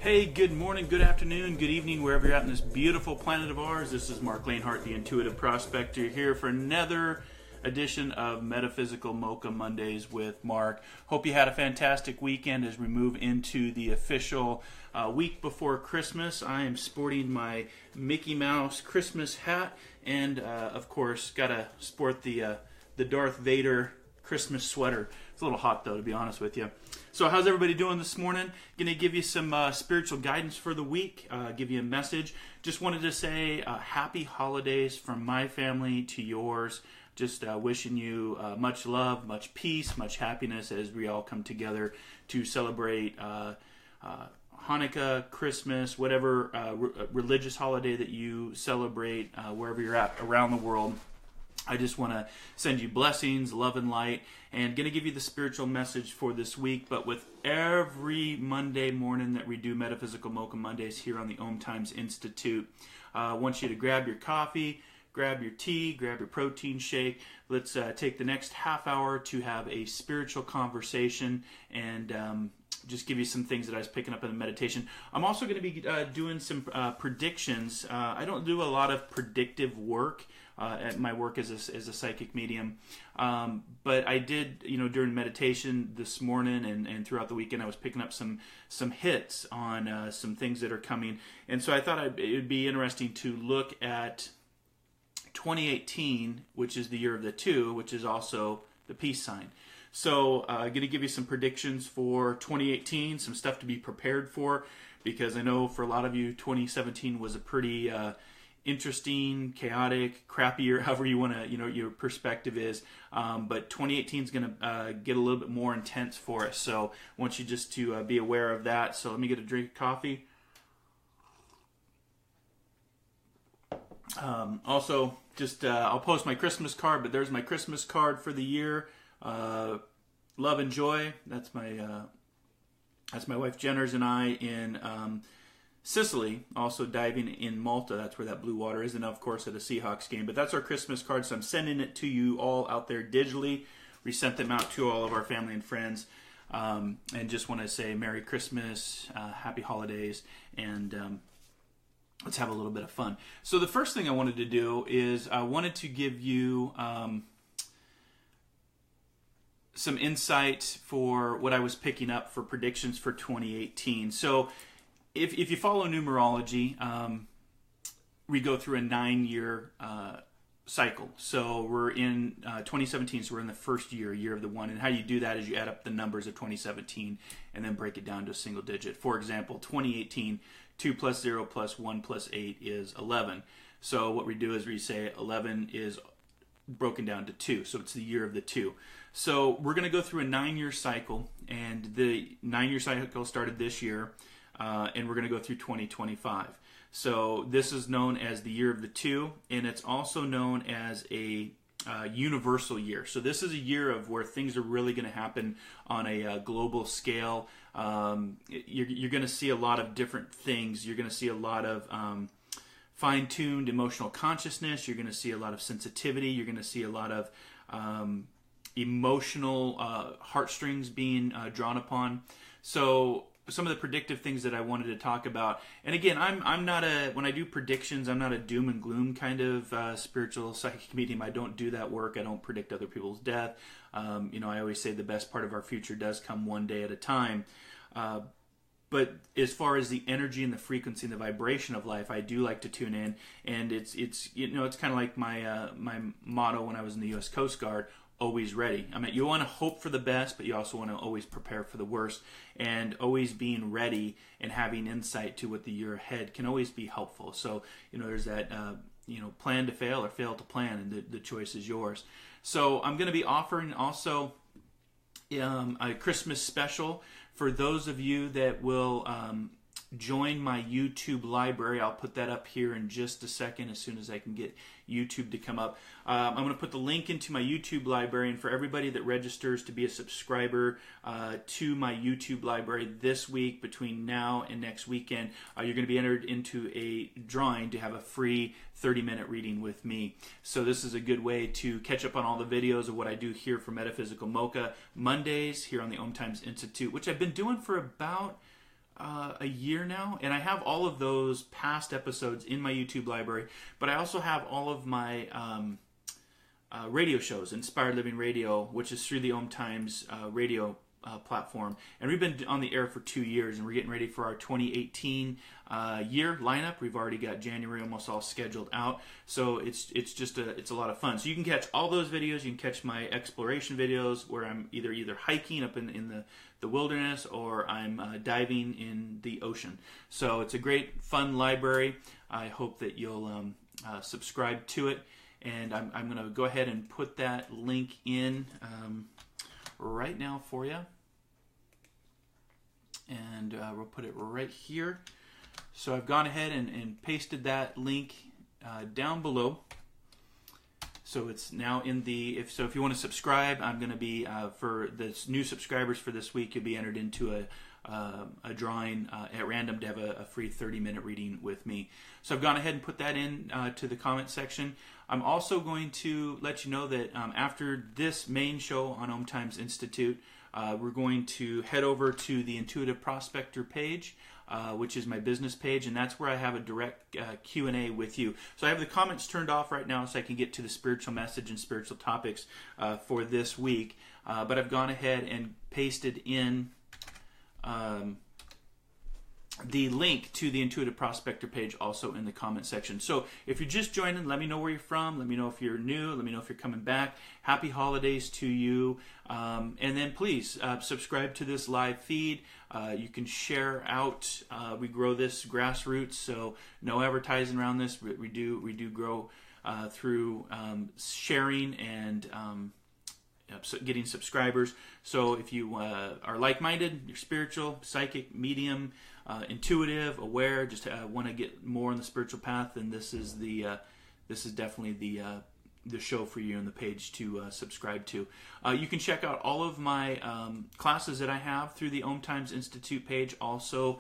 Hey, good morning, good afternoon, good evening, wherever you're at in this beautiful planet of ours. This is Marc, the Intuitive Prospector, here for another edition of Metaphysical Mocha Mondays with Marc. Hope you had a fantastic weekend as we move into the official week before Christmas. I am sporting my Mickey Mouse Christmas hat and, of course, got to sport the Darth Vader Christmas sweater. It's a little hot, though, to be honest with you. So how's everybody doing this morning? Going to give you some spiritual guidance for the week, give you a message. Just wanted to say happy holidays from my family to yours. Just wishing you much love, much peace, much happiness as we all come together to celebrate Hanukkah, Christmas, whatever religious holiday that you celebrate, wherever you're at around the world. I just want to send you blessings, love, and light, and going to give you the spiritual message for this week. But with every Monday morning that we do Metaphysical Mocha Mondays here on the Om Times Institute, I want you to grab your coffee, grab your tea, grab your protein shake. Let's take the next half hour to have a spiritual conversation and just give you some things that I was picking up in the meditation. I'm also going to be doing some predictions. I don't do a lot of predictive work at my work as a psychic medium, but I did, during meditation this morning and throughout the weekend, I was picking up some hits on some things that are coming, and so I thought it would be interesting to look at 2018, which is the year of the two, which is also the peace sign. So I'm going to give you some predictions for 2018, some stuff to be prepared for, because I know for a lot of you, 2017 was a pretty interesting, chaotic, crappy year, however you want to, your perspective is. But 2018 is going to get a little bit more intense for us. So I want you just to be aware of that. So let me get a drink of coffee. Also, just I'll post my Christmas card, but there's my Christmas card for the year. Love and joy. That's my wife Jenner's and I in Sicily, also diving in Malta. That's where that blue water is, and of course at a Seahawks game. But that's our Christmas card, so I'm sending it to you all out there digitally. We sent them out to all of our family and friends, and just want to say Merry Christmas, Happy Holidays, and let's have a little bit of fun. So the first thing I wanted to do is I wanted to give you some insight for what I was picking up for predictions for 2018. So if you follow numerology, we go through a 9-year cycle. So we're in 2017, so we're in the first year of the one. And how you do that is you add up the numbers of 2017 and then break it down to a single digit. For example, 2018, 2 plus 0 plus 1 plus 8 is 11. So what we do is we say 11 is broken down to 2, so it's the year of the 2. So we're going to go through a 9-year cycle, and the 9-year cycle started this year, and we're going to go through 2025. So this is known as the year of the 2, and it's also known as a universal year. So this is a year of where things are really going to happen on a global scale. You're going to see a lot of different things. You're going to see a lot of fine-tuned emotional consciousness. You're going to see a lot of sensitivity. You're going to see a lot of emotional heartstrings being drawn upon. So some of the predictive things that I wanted to talk about, and again, I'm not when I do predictions, I'm not a doom and gloom kind of spiritual psychic medium. I don't do that work. I don't predict other people's death. I always say the best part of our future does come one day at a time. But as far as the energy and the frequency and the vibration of life, I do like to tune in, and it's kind of like my my motto when I was in the U.S. Coast Guard: always ready. I mean, you want to hope for the best, but you also want to always prepare for the worst, and always being ready and having insight to what the year ahead can always be helpful. So there's that plan to fail or fail to plan, and the choice is yours. So I'm going to be offering also a Christmas special for those of you that will join my YouTube library. I'll put that up here in just a second as soon as I can get YouTube to come up. I'm going to put the link into my YouTube library, and for everybody that registers to be a subscriber to my YouTube library this week, between now and next weekend, you're going to be entered into a drawing to have a free 30-minute reading with me. So this is a good way to catch up on all the videos of what I do here for Metaphysical Mocha Mondays here on the Om Times Institute, which I've been doing for about a year now, and I have all of those past episodes in my YouTube library, but I also have all of my radio shows, Inspired Living Radio, which is through the Om Times radio platform. And we've been on the air for 2 years, and we're getting ready for our 2018 year lineup. We've already got January almost all scheduled out, so it's a lot of fun. So you can catch all those videos. You can catch my exploration videos where I'm either hiking up in the wilderness, or I'm diving in the ocean. So it's a great fun library. I hope that you'll subscribe to it, and I'm going to go ahead and put that link in right now for you, and we'll put it right here. So I've gone ahead and pasted that link down below. So it's now in the, if you want to subscribe, I'm going to be, for the new subscribers for this week, you'll be entered into a drawing at random to have a free 30-minute reading with me. So I've gone ahead and put that in to the comment section. I'm also going to let you know that after this main show on Om Times Institute, we're going to head over to the Intuitive Prospector page, which is my business page, and that's where I have a direct Q&A with you. So I have the comments turned off right now so I can get to the spiritual message and spiritual topics for this week. But I've gone ahead and pasted in the link to the Intuitive Prospector page also in the comment section. So if you're just joining, let me know where you're from. Let me know if you're new. Let me know if you're coming back. Happy holidays to you. And then please subscribe to this live feed. You can share out. We grow this grassroots, so no advertising around this. We do grow through sharing and getting subscribers. So if you are like-minded, you're spiritual, psychic, medium, intuitive, aware, just want to get more on the spiritual path, then this is definitely the show for you and the page to subscribe to. You can check out all of my classes that I have through the Om Times Institute page, also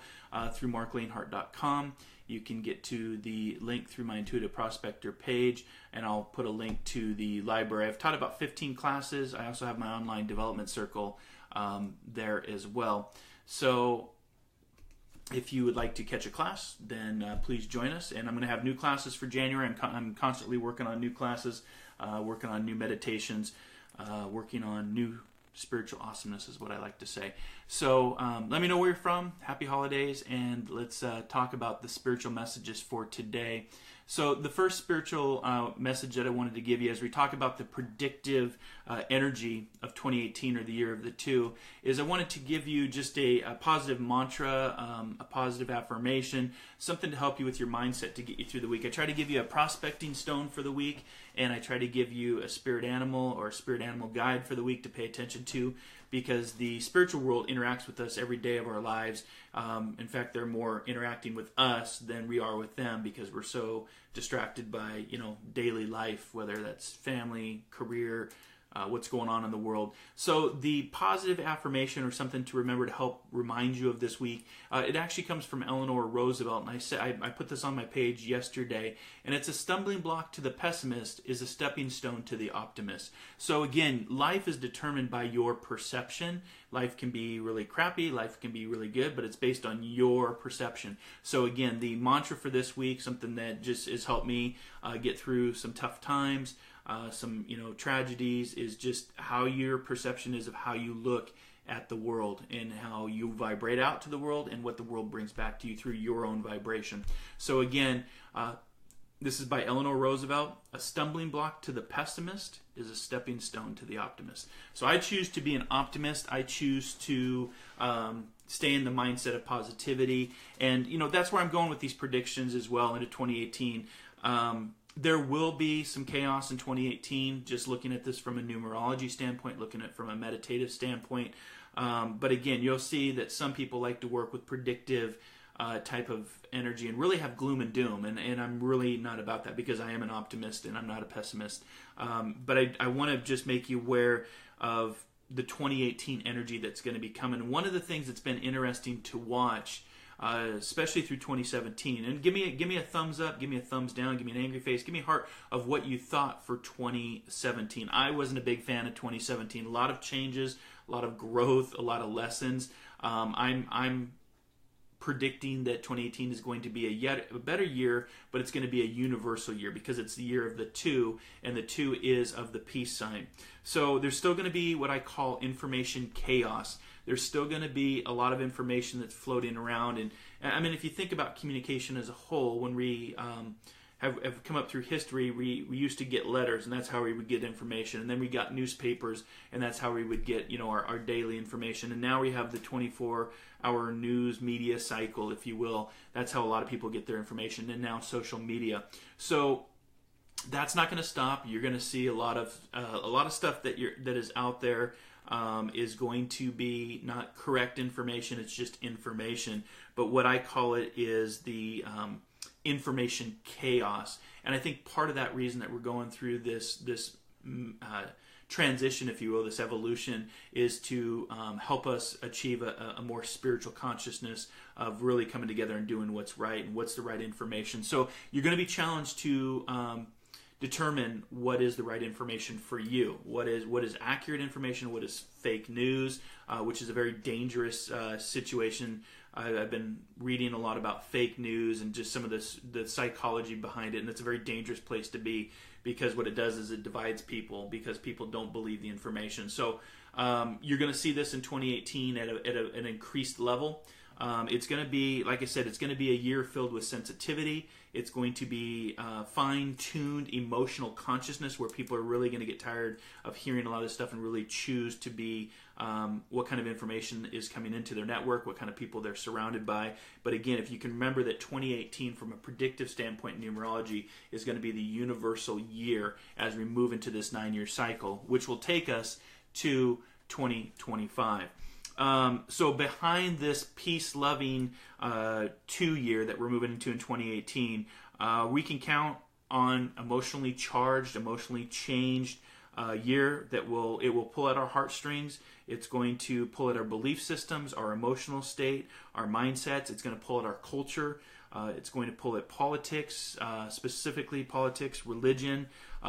through marclanehart.com. You can get to the link through my Intuitive Prospector page, and I'll put a link to the library. I've taught about 15 classes. I also have my online development circle there as well. So if you would like to catch a class, then please join us. And I'm going to have new classes for January. I'm constantly working on new classes, working on new meditations, working on new spiritual awesomeness is what I like to say. So let me know where you're from. Happy holidays, and let's talk about the spiritual messages for today. So the first spiritual message that I wanted to give you as we talk about the predictive energy of 2018, or the year of the two, is I wanted to give you just a positive mantra, a positive affirmation, something to help you with your mindset to get you through the week. I try to give you a prospecting stone for the week, and I try to give you a spirit animal or a spirit animal guide for the week to pay attention to, because the spiritual world interacts with us every day of our lives. In fact, they're more interacting with us than we are with them, because we're so distracted by, daily life, whether that's family, career, what's going on in the world. So the positive affirmation, or something to remember to help remind you of this week, it actually comes from Eleanor Roosevelt, and I put this on my page yesterday, and it's: a stumbling block to the pessimist is a stepping stone to the optimist. So again, life is determined by your perception. Life can be really crappy, life can be really good, but it's based on your perception. So again, the mantra for this week, something that just has helped me get through some tough times, some tragedies, is just how your perception is of how you look at the world, and how you vibrate out to the world, and what the world brings back to you through your own vibration. So again, this is by Eleanor Roosevelt: a stumbling block to the pessimist is a stepping stone to the optimist. So I choose to be an optimist. I choose to stay in the mindset of positivity, and that's where I'm going with these predictions as well into 2018. There will be some chaos in 2018, just looking at this from a numerology standpoint, looking at it from a meditative standpoint. But again, you'll see that some people like to work with predictive type of energy and really have gloom and doom. And I'm really not about that, because I am an optimist and I'm not a pessimist. But I want to just make you aware of the 2018 energy that's going to be coming. One of the things that's been interesting to watch, especially through 2017, and give me a thumbs up, give me a thumbs down, give me an angry face, give me a heart of what you thought for 2017. I wasn't a big fan of 2017. A lot of changes, a lot of growth, a lot of lessons. I'm predicting that 2018 is going to be a better year, but it's going to be a universal year because it's the year of the 2, and the 2 is of the peace sign. So there's still going to be what I call information chaos. There's still going to be a lot of information that's floating around. And I mean, if you think about communication as a whole, when we have come up through history, we used to get letters, and that's how we would get information. And then we got newspapers, and that's how we would get, our daily information. And now we have the 24-hour news media cycle, if you will. That's how a lot of people get their information. And now social media. So that's not going to stop. You're going to see a lot of stuff that is out there is going to be not correct information. It's just information. But what I call it is the information chaos. And I think part of that reason that we're going through this transition, if you will, this evolution, is to help us achieve a more spiritual consciousness of really coming together and doing what's right and what's the right information. So you're going to be challenged to determine what is the right information for you. What is accurate information? What is fake news? Which is a very dangerous situation. I've been reading a lot about fake news and just some of the psychology behind it, and it's a very dangerous place to be because what it does is it divides people because people don't believe the information. So you're going to see this in 2018 at an increased level. It's going to be, like I said, it's going to be a year filled with sensitivity. It's going to be fine-tuned emotional consciousness where people are really going to get tired of hearing a lot of this stuff and really choose to be what kind of information is coming into their network, what kind of people they're surrounded by. But again, if you can remember that 2018 from a predictive standpoint in numerology is going to be the universal year as we move into this 9-year cycle, which will take us to 2025. So behind this peace-loving 2 year that we're moving into in 2018, we can count on emotionally charged, emotionally changed year that will pull at our heartstrings. It's going to pull at our belief systems, our emotional state, our mindsets. It's going to pull at our culture. It's going to pull at politics, specifically politics, religion.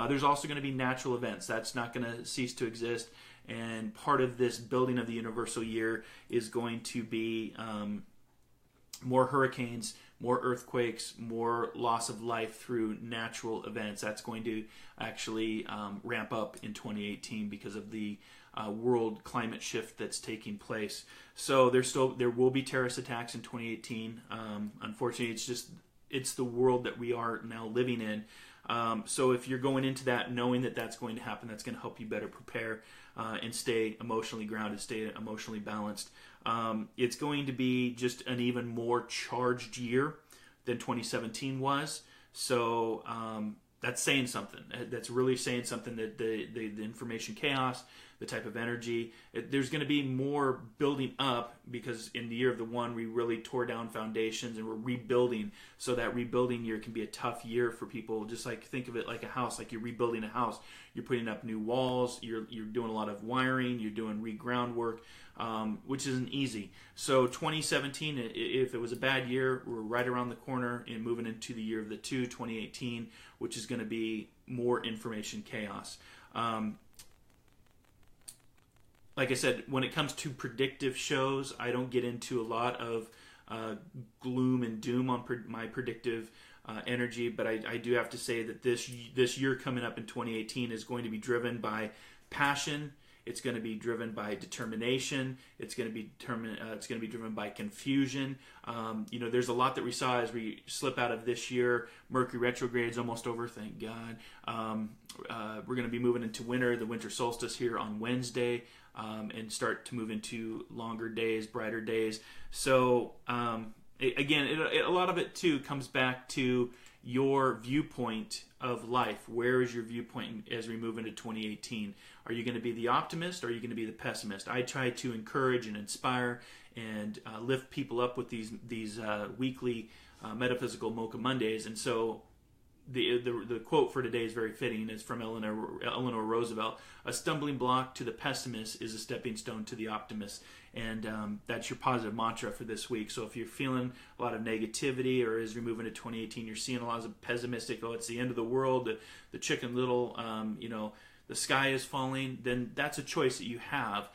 There's also going to be natural events. That's not going to cease to exist. And part of this building of the universal year is going to be more hurricanes, more earthquakes, more loss of life through natural events. That's going to actually ramp up in 2018 because of the world climate shift that's taking place. So there will be terrorist attacks in 2018. Unfortunately, it's the world that we are now living in. So if you're going into that knowing that that's going to happen, that's going to help you better prepare and stay emotionally grounded, stay emotionally balanced. It's going to be just an even more charged year than 2017 was. So that's saying something. That's really saying something, that the information chaos, the type of energy, there's going to be more building up because in the year of the 1, we really tore down foundations and we're rebuilding. So that rebuilding year can be a tough year for people. Just like think of it like a house, like you're rebuilding a house. You're putting up new walls, you're doing a lot of wiring, you're doing re-ground work, which isn't easy. So 2017, if it was a bad year, we're right around the corner and moving into the year of the 2, 2018, which is going to be more information chaos. Like I said, when it comes to predictive shows, I don't get into a lot of gloom and doom on my predictive energy, but I do have to say that this year coming up in 2018 is going to be driven by passion. It's going to be driven by determination. It's going to be driven by confusion. There's a lot that we saw as we slip out of this year. Mercury retrograde is almost over, thank God. We're going to be moving into winter, the winter solstice here on Wednesday, and start to move into longer days, brighter days. So a lot of it too comes back to your viewpoint of life. Where is your viewpoint as we move into 2018? Are you going to be the optimist or are you going to be the pessimist? I try to encourage and inspire and lift people up with these weekly Metaphysical Mocha Mondays. And so the quote for today is very fitting. It's from Eleanor Roosevelt. A stumbling block to the pessimist is a stepping stone to the optimist. And that's your positive mantra for this week. So if you're feeling a lot of negativity, or as we move into 2018, you're seeing a lot of pessimistic, it's the end of the world, the Chicken Little, the sky is falling, then that's a choice that you have.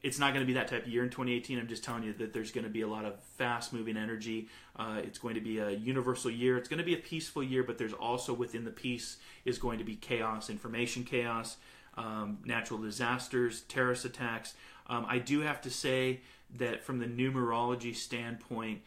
It's not going to be that type of year in 2018. I'm just telling you that there's going to be a lot of fast-moving energy. It's going to be a universal year. It's going to be a peaceful year, but there's also within the peace is going to be chaos, information chaos, natural disasters, terrorist attacks. I do have to say that from the numerology standpoint,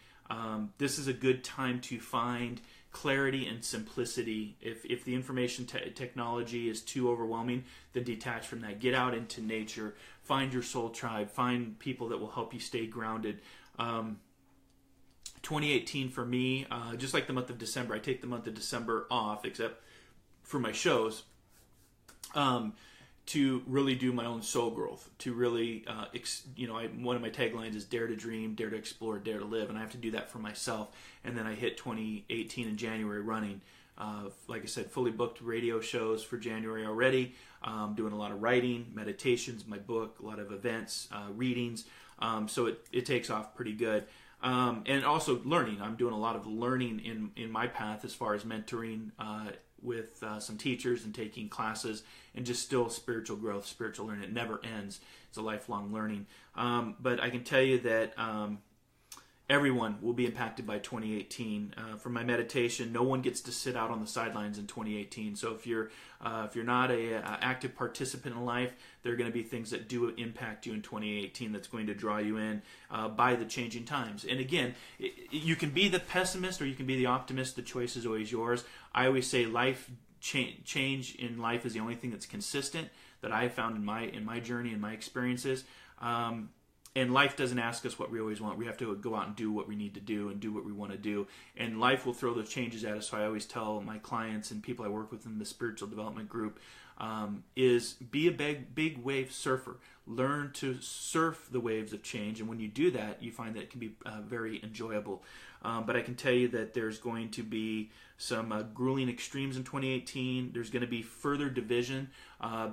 this is a good time to find clarity and simplicity. If the information technology is too overwhelming, then detach from that. Get out into nature. Find your soul tribe. Find people that will help you stay grounded. 2018 for me, just like the month of December, I take the month of December off, except for my shows, to really do my own soul growth, to really, one of my taglines is dare to dream, dare to explore, dare to live, and I have to do that for myself. And then I hit 2018 in January running. Like I said, fully booked radio shows for January already, doing a lot of writing, meditations, my book, a lot of events, readings, so it takes off pretty good. And also learning. I'm doing a lot of learning in my path as far as mentoring with some teachers and taking classes, and just still spiritual growth, spiritual learning. It never ends. It's a lifelong learning. But I can tell you that everyone will be impacted by 2018. From my meditation, no one gets to sit out on the sidelines in 2018. So if you're not a active participant in life, there are going to be things that do impact you in 2018 that's going to draw you in by the changing times. And again, you can be the pessimist or you can be the optimist. The choice is always yours. I always say change in life is the only thing that's consistent that I have found in my journey and my experiences. And life doesn't ask us what we always want. We have to go out and do what we need to do and do what we want to do. And life will throw those changes at us. So I always tell my clients and people I work with in the spiritual development group is be a big wave surfer. Learn to surf the waves of change. And when you do that, you find that it can be very enjoyable. But I can tell you that there's going to be some grueling extremes in 2018. There's going to be further division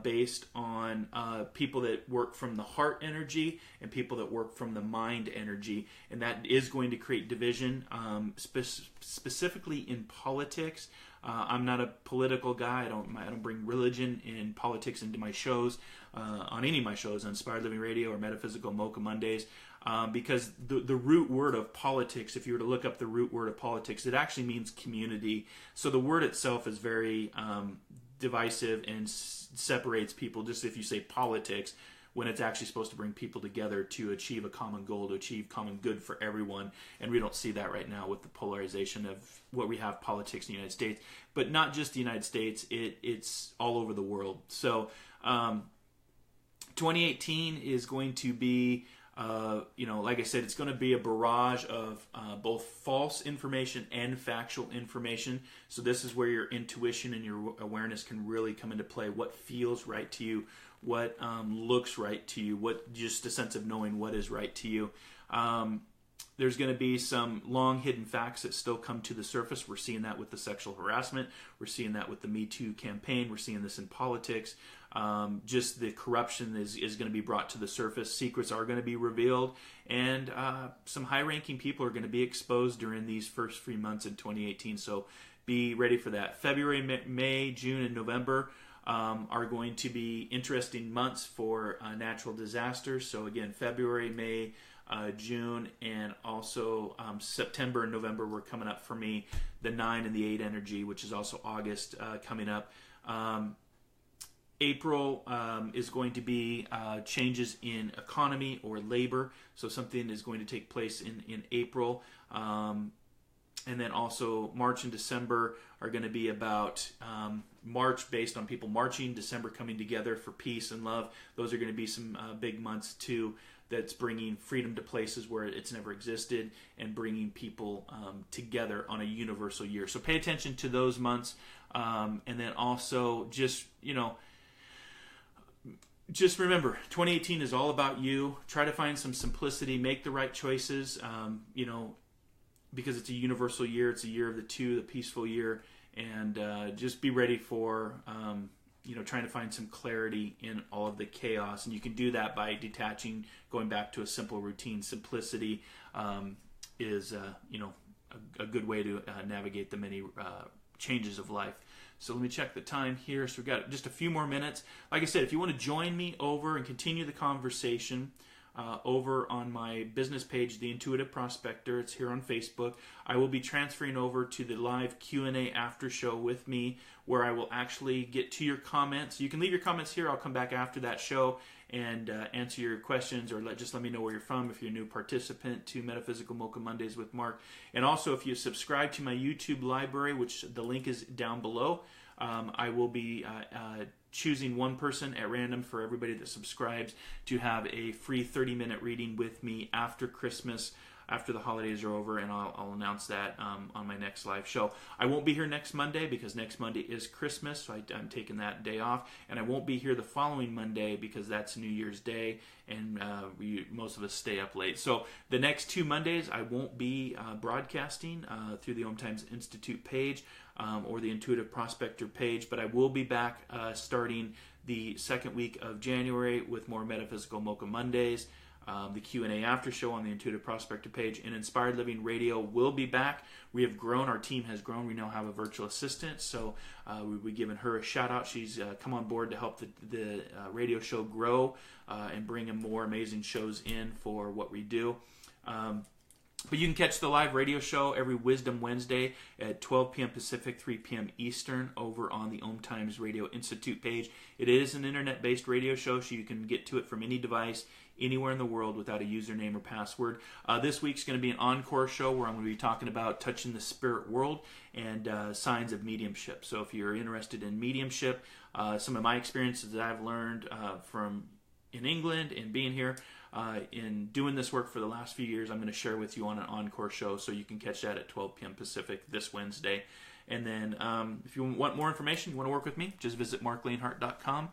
based on people that work from the heart energy and people that work from the mind energy. And that is going to create division, specifically in politics. I'm not a political guy. I don't bring religion and politics into my shows, on any of my shows, on Inspired Living Radio or Metaphysical, Mocha Mondays, because the root word of politics, if you were to look up the root word of politics, it actually means community. So the word itself is very divisive and separates people, just if you say politics, when it's actually supposed to bring people together to achieve a common goal, to achieve common good for everyone. And we don't see that right now with the polarization of what we have politics in the United States. But not just the United States, it's all over the world. So 2018 is going to be, like I said, it's going to be a barrage of both false information and factual information. So this is where your intuition and your awareness can really come into play. What feels right to you, what looks right to you, what just a sense of knowing what is right to you. There's going to be some long hidden facts that still come to the surface. We're seeing that with the sexual harassment. We're seeing that with the Me Too campaign. We're seeing this in politics. Just the corruption is going to be brought to the surface. Secrets are going to be revealed. And some high-ranking people are going to be exposed during these first 3 months in 2018. So be ready for that. February, May, June, and November are going to be interesting months for natural disasters. So again, February, May, June, and also September and November were coming up for me. The 9 and the 8 energy, which is also August coming up. April is going to be changes in economy or labor. So something is going to take place in April. And then also March and December are going to be about March based on people marching, December coming together for peace and love. Those are going to be some big months too, that's bringing freedom to places where it's never existed and bringing people together on a universal year. So pay attention to those months. And then also just remember, 2018 is all about you. Try to find some simplicity, make the right choices, because it's a universal year. It's a year of the two, the peaceful year. And just be ready for, trying to find some clarity in all of the chaos. And you can do that by detaching, going back to a simple routine. Simplicity is, a good way to navigate the many changes of life. So let me check the time here. So we've got just a few more minutes. Like I said, if you want to join me over and continue the conversation over on my business page, The Intuitive Prospector, it's here on Facebook. I will be transferring over to the live Q&A after show with me, where I will actually get to your comments. You can leave your comments here. I'll come back after that show and answer your questions, or just let me know where you're from if you're a new participant to Metaphysical Mocha Mondays with Mark. And also, if you subscribe to my YouTube library, which the link is down below, I will be choosing one person at random for everybody that subscribes to have a free 30-minute reading with me after Christmas, after the holidays are over, and I'll announce that on my next live show. I won't be here next Monday because next Monday is Christmas, so I'm taking that day off, and I won't be here the following Monday because that's New Year's Day, and most of us stay up late. So the next 2 Mondays, I won't be broadcasting through the Om Times Institute page or the Intuitive Prospector page, but I will be back starting the second week of January with more Metaphysical Mocha Mondays. The Q&A after show on the Intuitive Prospector page, and Inspired Living Radio will be back. We have grown. Our team has grown. We now have a virtual assistant, so we'll be giving her a shout out. She's come on board to help the radio show grow and bring in more amazing shows in for what we do. But you can catch the live radio show every Wisdom Wednesday at 12 p.m. Pacific, 3 p.m. Eastern over on the Om Times Radio Institute page. It is an internet-based radio show, so you can get to it from any device anywhere in the world without a username or password. This week's going to be an encore show where I'm going to be talking about touching the spirit world and signs of mediumship. So if you're interested in mediumship, some of my experiences that I've learned from in England and being here, in doing this work for the last few years, I'm going to share with you on an encore show, so you can catch that at 12 p.m. Pacific this Wednesday. And then if you want more information, you want to work with me, just visit marklanehart.com.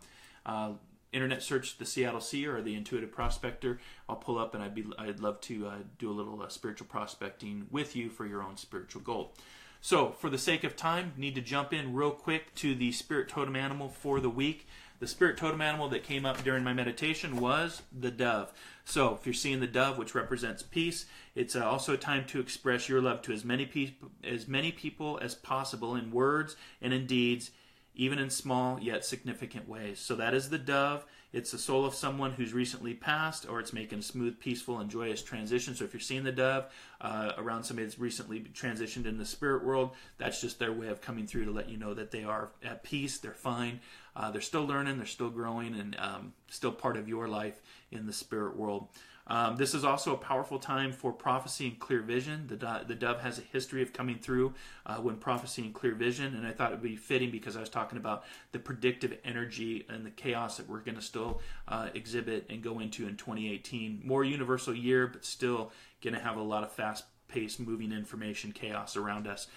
Internet search the SeattleSee-er or the Intuitive Prospector. I'll pull up, and I'd love to do a little spiritual prospecting with you for your own spiritual goal. So for the sake of time, need to jump in real quick to the spirit totem animal for the week. The spirit totem animal that came up during my meditation was the dove. So if you're seeing the dove, which represents peace, it's also a time to express your love to as many people as possible in words and in deeds, even in small yet significant ways. So that is the dove. It's the soul of someone who's recently passed, or it's making a smooth, peaceful, and joyous transition. So if you're seeing the dove around somebody that's recently transitioned in the spirit world, that's just their way of coming through to let you know that they are at peace, they're fine, they're still learning, they're still growing, and still part of your life in the spirit world. This is also a powerful time for prophecy and clear vision. The dove has a history of coming through when prophecy and clear vision, and I thought it would be fitting because I was talking about the predictive energy and the chaos that we're going to still exhibit and go into in 2018. More universal year, but still going to have a lot of fast-paced moving information chaos around us.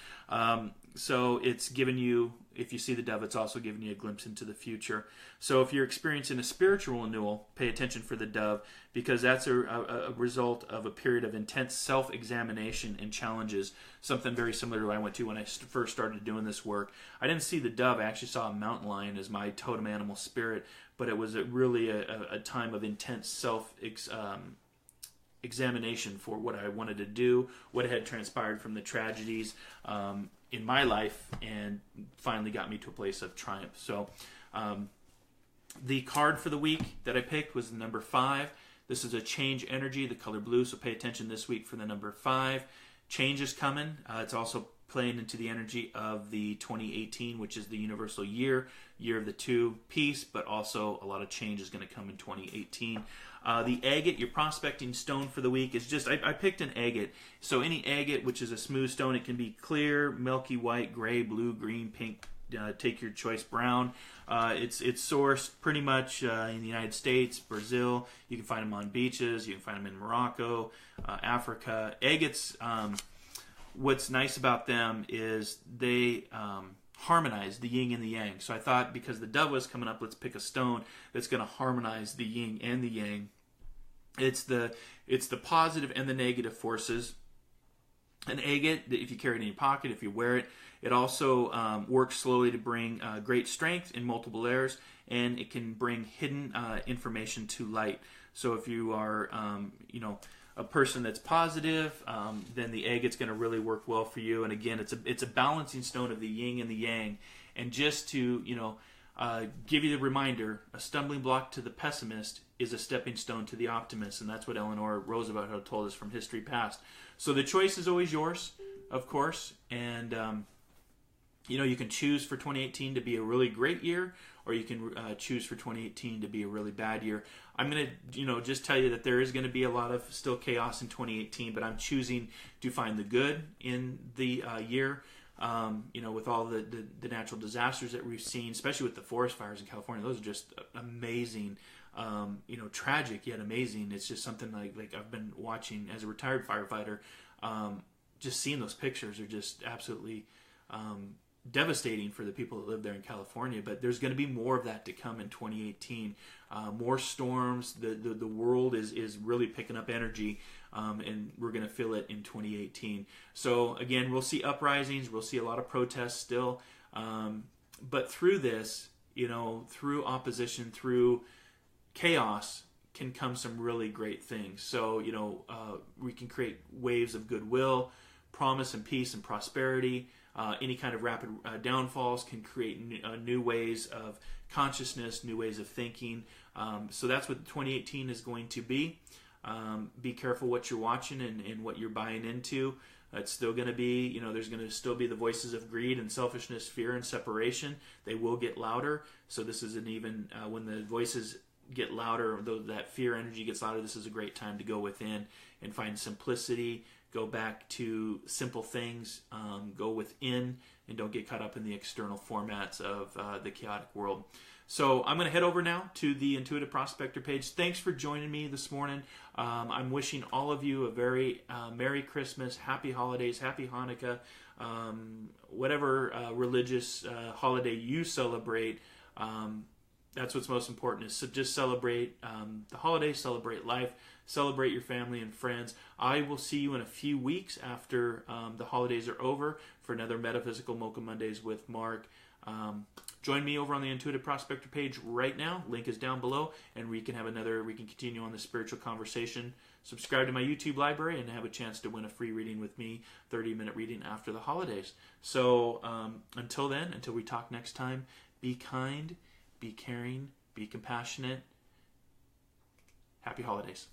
So it's given you, if you see the dove, it's also giving you a glimpse into the future. So if you're experiencing a spiritual renewal, pay attention for the dove, because that's a result of a period of intense self-examination and challenges, something very similar to what I went to when I first started doing this work. I didn't see the dove. I actually saw a mountain lion as my totem animal spirit, but it was really a time of intense examination for what I wanted to do, what had transpired from the tragedies in my life, and finally got me to a place of triumph. So the card for the week that I picked was the number 5. This is a change energy, the color blue, so pay attention this week for the number 5. Change is coming. It's also playing into the energy of the 2018, which is the universal year of the 2, peace, but also a lot of change is going to come in 2018. The agate, your prospecting stone for the week, is just, I picked an agate. So any agate, which is a smooth stone, it can be clear, milky white, gray, blue, green, pink, take your choice, brown. It's sourced pretty much in the United States, Brazil. You can find them on beaches. You can find them in Morocco, Africa. Agates, what's nice about them is they harmonize the yin and the yang. So I thought, because the dove was coming up, let's pick a stone that's going to harmonize the yin and the yang. It's the positive and the negative forces. An agate, if you carry it in your pocket, if you wear it, it also works slowly to bring great strength in multiple layers, and it can bring hidden information to light. So if you are, a person that's positive, then the agate is going to really work well for you. And again, it's a balancing stone of the yin and the yang. And just to give you the reminder, a stumbling block to the pessimist is a stepping stone to the optimist, and that's what Eleanor Roosevelt had told us from history past. So the choice is always yours, of course, and you can choose for 2018 to be a really great year, or you can choose for 2018 to be a really bad year. I'm going to, just tell you that there is going to be a lot of still chaos in 2018, but I'm choosing to find the good in the year. With all the natural disasters that we've seen, especially with the forest fires in California, those are just amazing. Tragic yet amazing. It's just something like I've been watching as a retired firefighter. Just seeing those pictures are just absolutely devastating for the people that live there in California. But there's going to be more of that to come in 2018. More storms. The world is really picking up energy, and we're going to feel it in 2018. So again, we'll see uprisings. We'll see a lot of protests still. But through this, through opposition, through chaos, can come some really great things. So, we can create waves of goodwill, promise and peace and prosperity. Any kind of rapid downfalls can create new ways of consciousness, new ways of thinking. So that's what 2018 is going to be. Be careful what you're watching and what you're buying into. It's still going to be, there's going to still be the voices of greed and selfishness, fear and separation. They will get louder. So this isn't even, when the voices get louder, though that fear energy gets louder, this is a great time to go within and find simplicity. Go back to simple things, go within, and don't get caught up in the external formats of the chaotic world. So I'm going to head over now to the Intuitive Prospector page. Thanks for joining me this morning. I'm wishing all of you a very Merry Christmas, Happy Holidays, Happy Hanukkah, whatever religious holiday you celebrate. That's what's most important, is to just celebrate the holidays, celebrate life, celebrate your family and friends. I will see you in a few weeks after the holidays are over for another Metaphysical Mocha Mondays with Marc. Join me over on the Intuitive Prospector page right now. Link is down below, and we can continue on the spiritual conversation. Subscribe to my YouTube library and have a chance to win a free reading with me, 30-minute reading after the holidays. So until then, until we talk next time, be kind, be caring, be compassionate. Happy holidays.